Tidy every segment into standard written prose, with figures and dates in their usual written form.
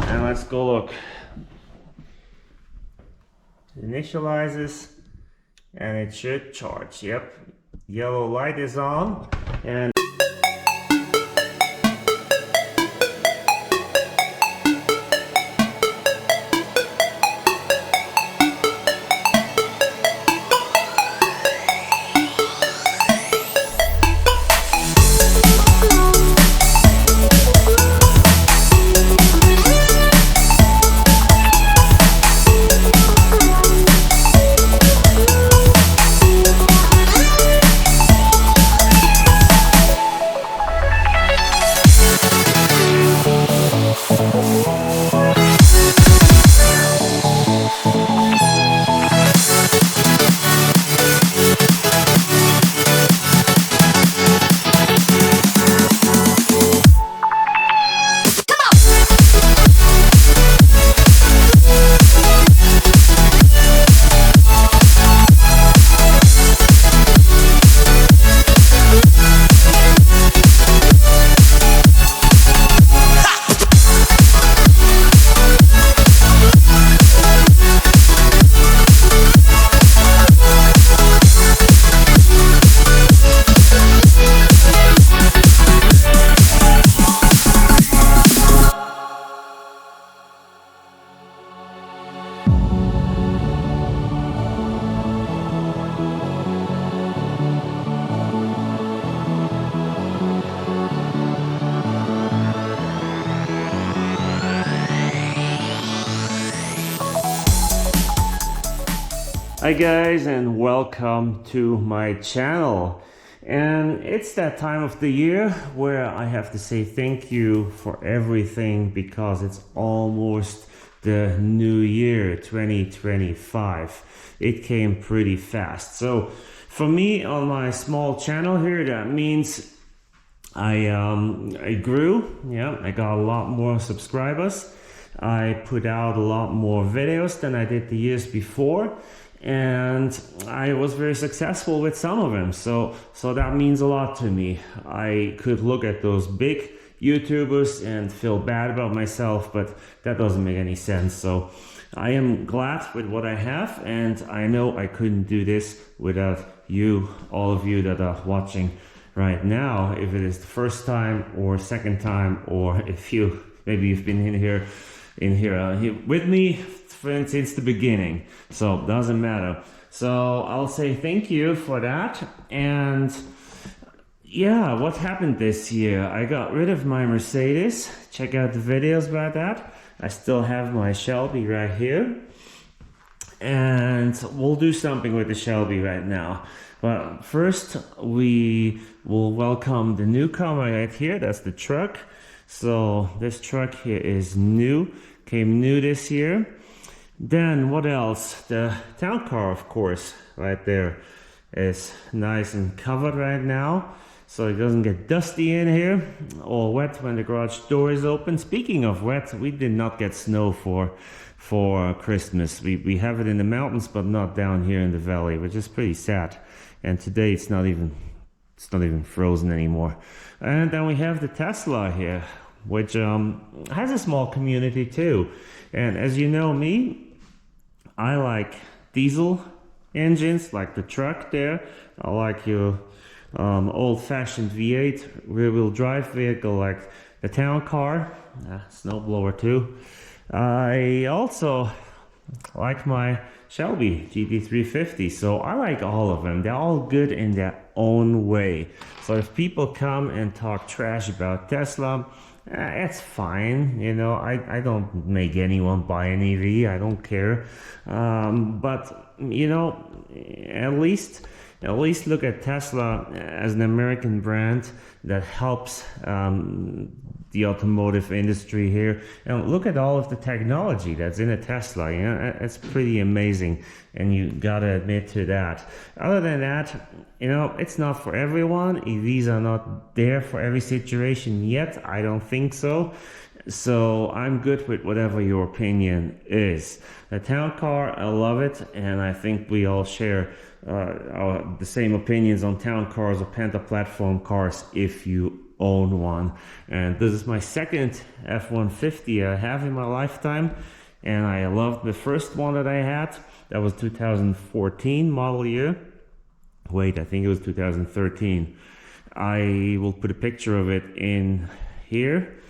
And let's go look. It initializes and it should charge. Yep, yellow light is on. And hi guys, and welcome to my channel. And it's that time of the year where I have to say thank you for everything, because it's almost the new year 2025. It came pretty fast. So for me on my small channel here, that means I grew. Yeah, I got a lot more subscribers. I put out a lot more videos than I did the years before, and I was very successful with some of them, so that means a lot to me. I could look at those big YouTubers and feel bad about myself, but that doesn't make any sense. So I am glad with what I have, and I know I couldn't do this without you, all of you that are watching right now. If it is the first time or second time, or if maybe you've been in here with me since the beginning, so doesn't matter. So I'll say thank you for that. And yeah, what happened this year? I got rid of my Mercedes. Check out the videos about that. I still have my Shelby right here, and we'll do something with the Shelby right now. But first we will welcome the newcomer right here. That's the truck. So this truck here is new, came new this year. Then what else? The town car, of course, right there is nice and covered right now, so it doesn't get dusty in here, all wet when the garage door is open. Speaking of wet, we did not get snow for Christmas. We have it in the mountains, but not down here in the valley, which is pretty sad. And today it's not even frozen anymore. And then we have the Tesla here, which has a small community too. And as you know me, I like diesel engines, like the truck there. I like your old-fashioned V8 rear-wheel drive vehicle, like the town car, snowblower too. I also like my Shelby GT350, so I like all of them. They're all good in their own way. So if people come and talk trash about Tesla, it's fine, you know. I don't make anyone buy an EV. I don't care. But you know, at least look at Tesla as an American brand that helps the automotive industry here, and look at all of the technology that's in a Tesla. You know, it's pretty amazing, and you gotta admit to that. Other than that, you know, it's not for everyone. EVs are not there for every situation yet. I don't think so. So I'm good with whatever your opinion is. The town car, I love it, and I think we all share the same opinions on town cars or Panther platform cars if you own one. And this is my second F-150 I have in my lifetime, and I loved the first one that I had. That was 2014 model year. Wait, I think it was 2013. I will put a picture of it in here.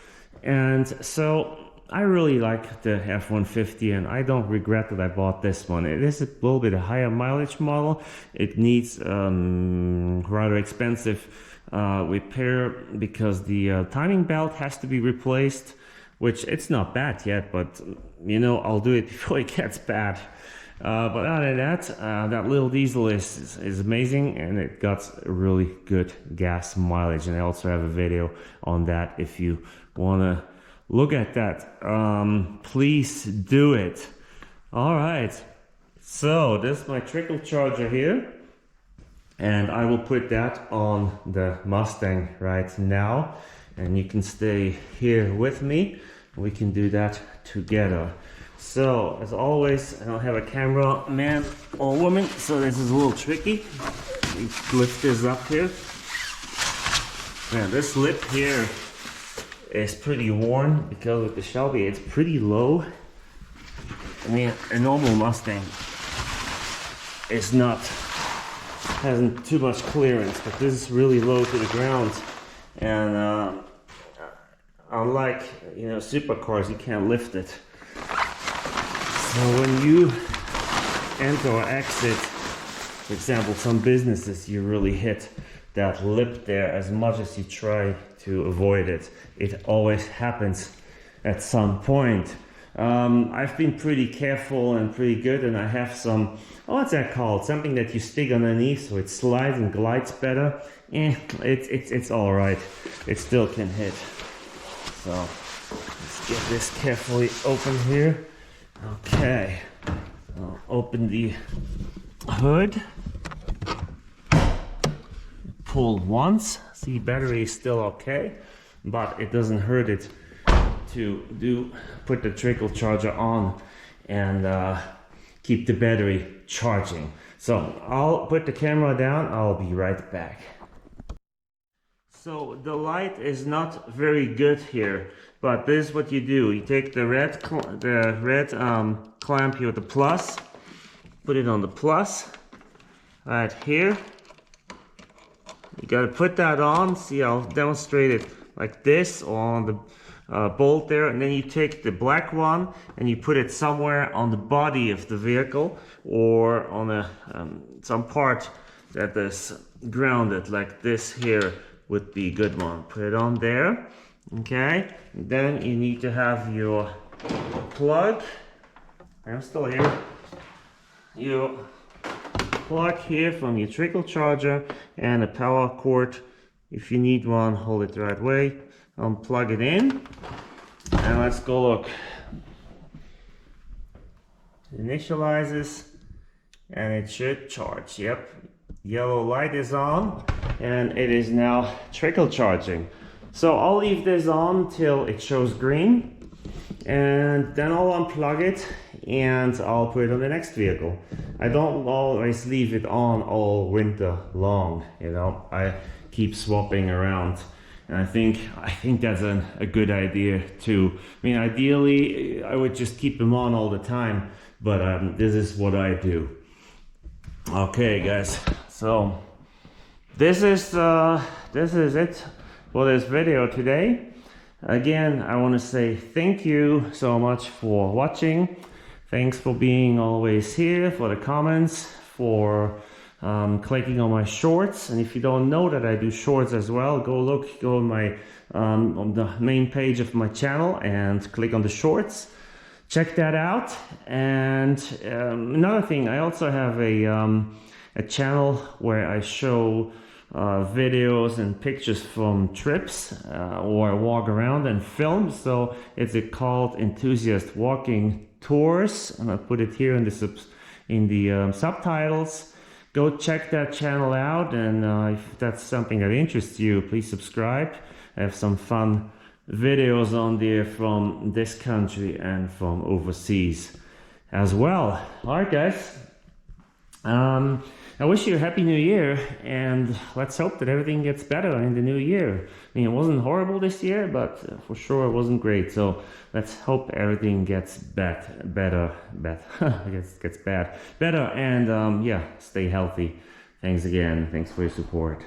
And so I really like the F-150, and I don't regret that I bought this one. It is a little bit a higher mileage model. It needs rather expensive repair because the timing belt has to be replaced, which it's not bad yet, but you know, I'll do it before it gets bad. But other than that, that little diesel is amazing, and it got really good gas mileage. And I also have a video on that if you want to look at that. Please do it. All right, so this is my trickle charger here, and I will put that on the Mustang right now, and you can stay here with me. We can do that together. So, as always, I don't have a camera man or woman, so this is a little tricky. Lift this up here. And this lip here is pretty worn because with the Shelby it's pretty low. I mean, a normal Mustang is not, hasn't too much clearance, but this is really low to the ground. And unlike, you know, supercars, you can't lift it. So when you enter or exit, for example, some businesses, you really hit that lip there as much as you try to avoid it. It always happens at some point. I've been pretty careful and pretty good, and I have some, what's that called? Something that you stick underneath so it slides and glides better. It's all right. It still can hit. So let's get this carefully open here. Okay, I'll open the hood, pull once, see battery is still okay, but it doesn't hurt it to put the trickle charger on and keep the battery charging. So I'll put the camera down, I'll be right back. So the light is not very good here, but this is what you do. You take the red clamp here with the plus, put it on the plus right here. You gotta put that on. See, I'll demonstrate it like this on the bolt there, and then you take the black one and you put it somewhere on the body of the vehicle or on a some part that is grounded, like this here would be a good one. Put it on there. Okay, then you need to have your plug. I'm still here. Your plug here from your trickle charger and a power cord. If you need one, hold it the right way. Plug it in, and let's go look. It initializes, and it should charge. Yep, yellow light is on, and it is now trickle charging. So I'll leave this on till it shows green, and then I'll unplug it and I'll put it on the next vehicle. I don't always leave it on all winter long, you know. I keep swapping around, and I think that's a good idea too. I mean, ideally I would just keep them on all the time, but this is what I do. Okay guys, so this is it for this video today. Again, I want to say thank you so much for watching. Thanks for being always here, for the comments, for clicking on my shorts. And if you don't know that I do shorts as well, go on my on the main page of my channel and click on the shorts. Check that out. And another thing, I also have a channel where I show videos and pictures from trips or walk around and film. So it's called Enthusiast Walking Tours, and I'll put it here in the subtitles. Go check that channel out, and if that's something that interests you, please subscribe. I have some fun videos on there from this country and from overseas as well. All right guys, I wish you a happy new year, and let's hope that everything gets better in the new year. I mean, it wasn't horrible this year, but for sure it wasn't great. So let's hope everything gets better, and yeah, stay healthy. Thanks again. Thanks for your support.